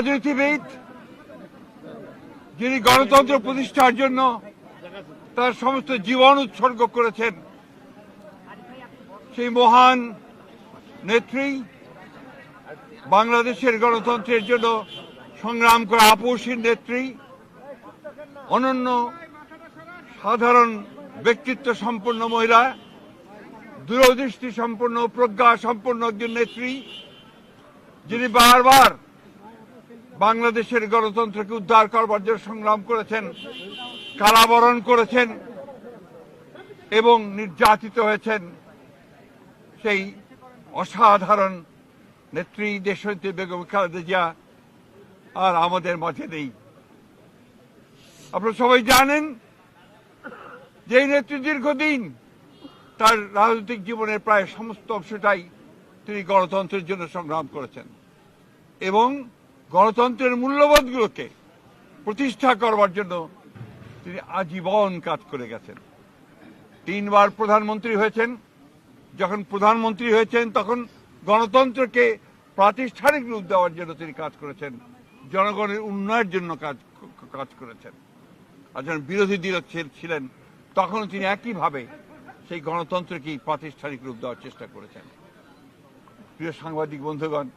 রাজনীতিবিদ, যিনি গণতন্ত্র প্রতিষ্ঠার জন্য তার সমস্ত জীবন উৎসর্গ করেছেন, সেই মহান নেত্রী, বাংলাদেশের গণতন্ত্রের জন্য সংগ্রাম করা আপসীর নেত্রী, অনন্য সাধারণ ব্যক্তিত্ব সম্পন্ন মহিলা, দূরদৃষ্টি সম্পন্ন, প্রজ্ঞা সম্পন্ন একজন নেত্রী, যিনি বারবার বাংলাদেশের গণতন্ত্রকে উদ্ধার করবার জন্য সংগ্রাম করেছেন, কারাবরণ করেছেন এবং নির্যাতিত হয়েছেন, সেই অসাধারণ নেত্রী দেশনেত্রী বেগম খালেদা জিয়া আর আমাদের মাঝে নেই। আপনারা সবাই জানেন যে এই নেত্রী দীর্ঘদিন তার রাজনৈতিক জীবনের প্রায় সমস্ত অংশটাই তিনি গণতন্ত্রের জন্য সংগ্রাম করেছেন এবং গণতন্ত্রের মূল্যবোধগুলোকে প্রতিষ্ঠা করবার জন্য তিনি আজীবন কাজ করে গেছেন। 3 বার প্রধানমন্ত্রী হয়েছেন। যখন প্রধানমন্ত্রী হয়েছেন তখন গণতন্ত্রকে প্রাতিষ্ঠানিক রূপ দেওয়ার জন্য তিনি কাজ করেছেন, জনগণের উন্নয়নের জন্য কাজ করেছেন। আর যখন বিরোধী দল ছিলেন তখন তিনি একইভাবে সেই গণতন্ত্রকে প্রাতিষ্ঠানিক রূপ দেওয়ার চেষ্টা করেছেন। প্রিয় সাংবাদিক বন্ধুগণ,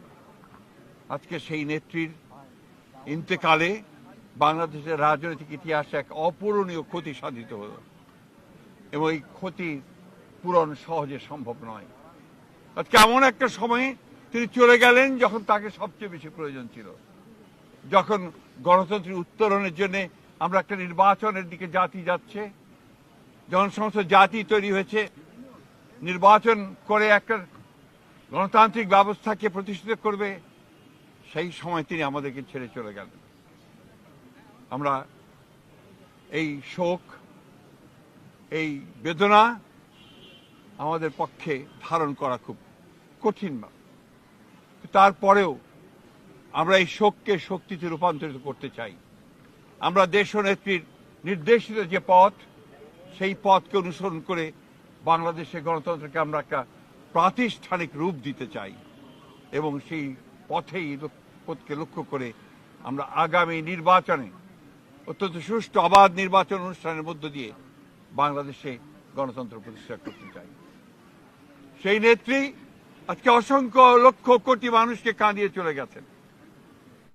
আজকে সেই নেত্রীর ইন্তেকালে বাংলাদেশের রাজনৈতিক ইতিহাসে এক অপূরণীয় ক্ষতি সাধিত হল এবং এই ক্ষতি পূরণ সহজে সম্ভব নয়। আজকে এমন একটা সময়ে তিনি চলে গেলেন যখন তাকে সবচেয়ে বেশি প্রয়োজন ছিল, যখন গণতন্ত্রের উত্তরণের জন্য আমরা একটা নির্বাচনের দিকে জাতি যাচ্ছে, যখন সমস্ত জাতি তৈরি হয়েছে, নির্বাচন করে একটা গণতান্ত্রিক ব্যবস্থাকে প্রতিষ্ঠিত করবে, সেই সময় তিনি আমাদেরকে ছেড়ে চলে গেলেন। আমরা এই শোক, এই বেদনা আমাদের পক্ষে ধারণ করা খুব কঠিন। তারপরেও আমরা এই শোককে শক্তিতে রূপান্তরিত করতে চাই। আমরা দেশনেত্রীর নির্দেশিত যে পথ, সেই পথকে অনুসরণ করে বাংলাদেশের গণতন্ত্রকে আমরা একটা প্রাতিষ্ঠানিক রূপ দিতে চাই এবং সেই পথকে লক্ষ্য করে আমরা আগামী নির্বাচনে অত্যন্ত সুষ্ঠু অবাধ নির্বাচন অনুষ্ঠানের মধ্য দিয়ে বাংলাদেশে গণতন্ত্র প্রতিষ্ঠা করতে চাই। সেই নেত্রী আজকে অসংখ্য লক্ষ কোটি মানুষকে কাঁদিয়ে চলে গেছেন।